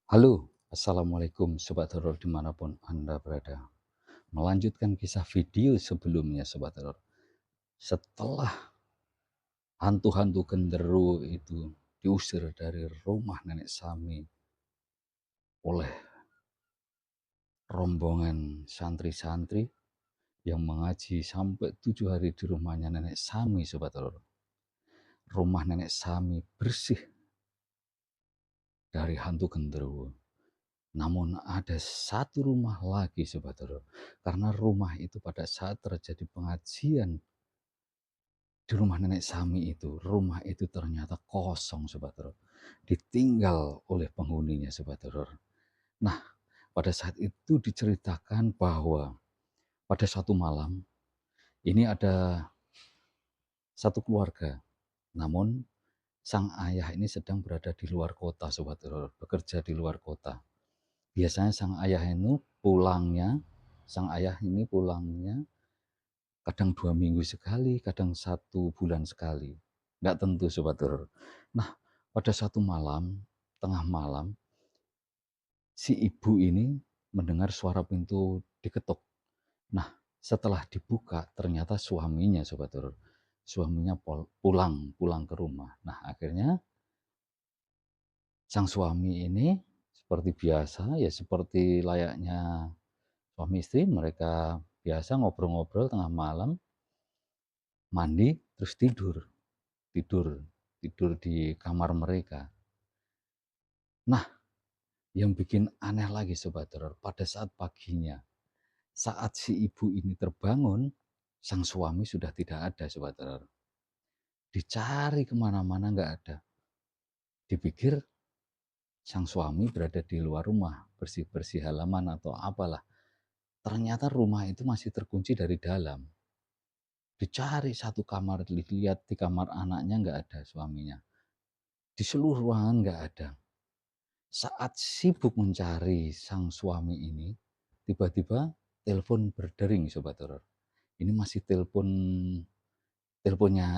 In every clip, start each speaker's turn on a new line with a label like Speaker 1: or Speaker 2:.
Speaker 1: Halo, Assalamualaikum Sobat Horor dimanapun Anda berada. Melanjutkan kisah video sebelumnya Sobat Horor. Setelah hantu-hantu genderuwo itu diusir dari rumah Nenek Sami oleh rombongan santri-santri yang mengaji sampai 7 hari di rumahnya Nenek Sami Sobat Horor. Rumah Nenek Sami bersih dari hantu genderuwo. Namun ada satu rumah lagi Sobat Horor. Karena rumah itu pada saat terjadi pengajian di rumah Nenek Sami itu, rumah itu ternyata kosong Sobat Horor. Ditinggal oleh penghuninya Sobat Horor. Nah, pada saat itu diceritakan bahwa pada suatu malam ini ada satu keluarga. Namun sang ayah ini sedang berada di luar kota Sobat Horor, bekerja di luar kota. Biasanya sang ayah ini pulangnya kadang 2 minggu sekali, kadang 1 bulan sekali. Nggak tentu Sobat Horor. Nah, pada satu malam, tengah malam, si ibu ini mendengar suara pintu diketuk. Nah, setelah dibuka, ternyata suaminya Sobat Horor. Suaminya pulang ke rumah. Nah, akhirnya sang suami ini seperti biasa, ya seperti layaknya suami istri, mereka biasa ngobrol-ngobrol tengah malam, mandi, terus tidur. Tidur tidur di kamar mereka. Nah, yang bikin aneh lagi Sobat Horor, pada saat paginya, saat si ibu ini terbangun, sang suami sudah tidak ada Sobat Horor. Dicari kemana-mana nggak ada. Dipikir sang suami berada di luar rumah, bersih-bersih halaman atau apalah. Ternyata rumah itu masih terkunci dari dalam. Dicari satu kamar, dilihat di kamar anaknya nggak ada suaminya. Di seluruh ruangan nggak ada. Saat sibuk mencari sang suami ini, tiba-tiba telepon berdering Sobat Horor. Ini masih teleponnya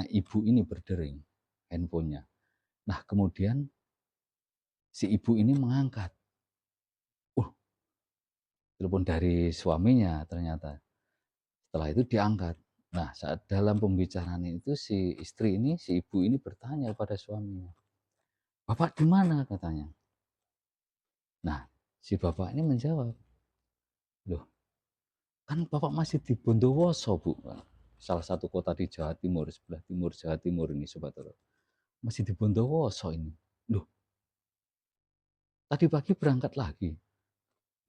Speaker 1: ibu ini berdering, handphonenya. Nah, kemudian si ibu ini mengangkat. Telepon dari suaminya ternyata. Setelah itu diangkat. Nah, saat dalam pembicaraan itu si istri ini, si ibu ini bertanya pada suaminya, "Bapak di mana?" katanya. Nah, si bapak ini menjawab, "Loh, kan Bapak masih di Bondowoso, Bu." Salah satu kota di Jawa Timur, sebelah timur Jawa Timur ini, Sobat Horor. Masih di Bondowoso ini. Loh, tadi pagi berangkat lagi.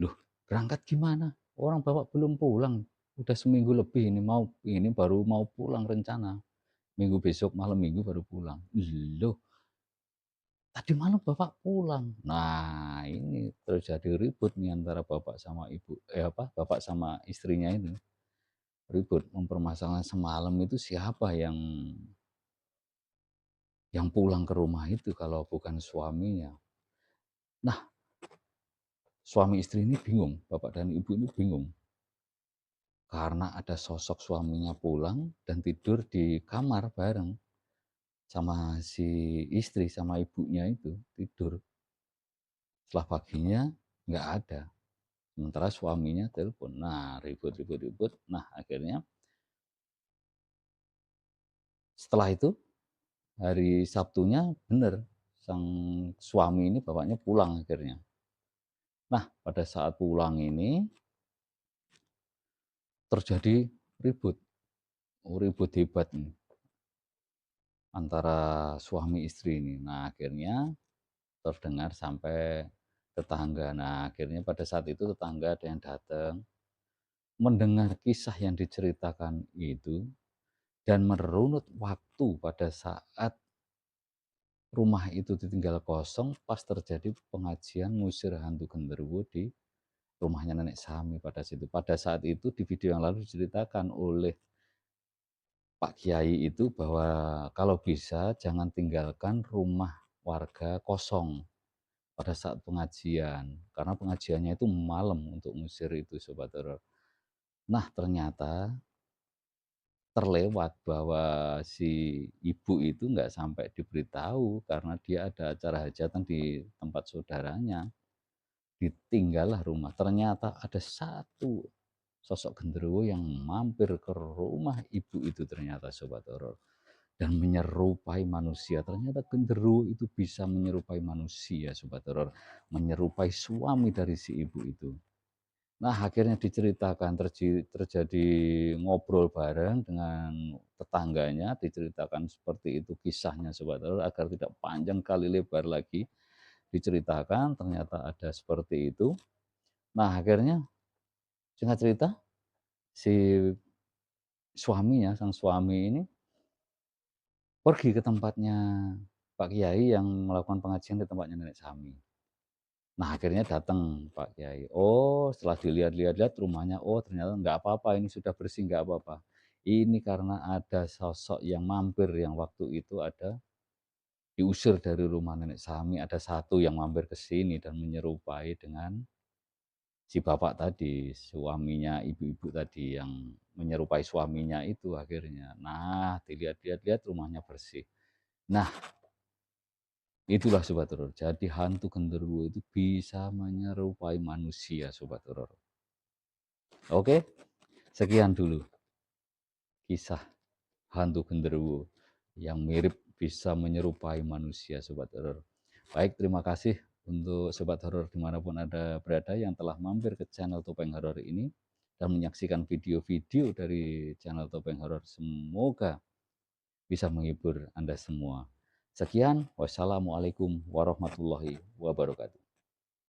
Speaker 1: Loh, berangkat gimana? Orang Bapak belum pulang. Udah seminggu lebih ini baru mau pulang rencana. Minggu besok, malam minggu baru pulang. Loh, tadi malam Bapak pulang. Nah, ini terjadi ribut nih antara Bapak sama Ibu. Bapak sama istrinya ini. Ribut mempermasalahkan semalam itu siapa yang pulang ke rumah itu kalau bukan suaminya. Nah, suami istri ini bingung, bapak dan ibu ini bingung. Karena ada sosok suaminya pulang dan tidur di kamar bareng sama si istri, sama ibunya itu tidur. Setelah paginya nggak ada. Sementara suaminya telepon. Nah, ribut. Nah, akhirnya setelah itu hari Sabtunya bener sang suami ini bapaknya pulang akhirnya. Nah, pada saat pulang ini terjadi ribut, ribut hebat nih antara suami istri ini. Nah, akhirnya terdengar sampai tetangga. Nah, akhirnya pada saat itu tetangga ada yang datang, mendengar kisah yang diceritakan itu dan merunut waktu pada saat rumah itu ditinggal kosong pas terjadi pengajian ngusir hantu genderuwo di rumahnya Nenek Sami pada situ. Pada saat itu di video yang lalu diceritakan oleh Pak Kiai itu bahwa kalau bisa jangan tinggalkan rumah warga kosong pada saat pengajian. Karena pengajiannya itu malam untuk ngusir itu Sobat Horor. Nah, ternyata terlewat bahwa si ibu itu nggak sampai diberitahu karena dia ada acara hajatan di tempat saudaranya. ditinggallah rumah, ternyata ada satu sosok genderuwo yang mampir ke rumah ibu itu ternyata sobat horor, dan menyerupai manusia. Ternyata genderuwo itu bisa menyerupai manusia sobat horor, menyerupai suami dari si ibu itu. Nah, akhirnya diceritakan, terjadi ngobrol bareng dengan tetangganya, diceritakan seperti itu kisahnya sobat horor, agar tidak panjang kali lebar lagi diceritakan, ternyata ada seperti itu. Nah, akhirnya singkat cerita, si suaminya, sang suami ini pergi ke tempatnya Pak Kiai yang melakukan pengajian di tempatnya nenek Sami. Nah, akhirnya datang Pak Kiai. Oh, setelah dilihat-lihat rumahnya, oh ternyata nggak apa-apa, ini sudah bersih, nggak apa-apa. Ini karena ada sosok yang mampir yang waktu itu ada diusir dari rumah nenek Sami, ada satu yang mampir ke sini dan menyerupai dengan si bapak tadi, suaminya ibu-ibu tadi yang menyerupai suaminya itu akhirnya. Nah, dilihat-lihat rumahnya bersih. Nah, itulah Sobat Horor. Jadi hantu genderuwo itu bisa menyerupai manusia Sobat Horor. Oke, sekian dulu kisah hantu genderuwo yang mirip bisa menyerupai manusia Sobat Horor. Baik, terima kasih untuk Sobat Horor dimanapun Anda berada yang telah mampir ke channel Topeng Horor ini dan menyaksikan video-video dari channel Topeng Horor. Semoga bisa menghibur Anda semua. Sekian, wassalamualaikum warahmatullahi wabarakatuh.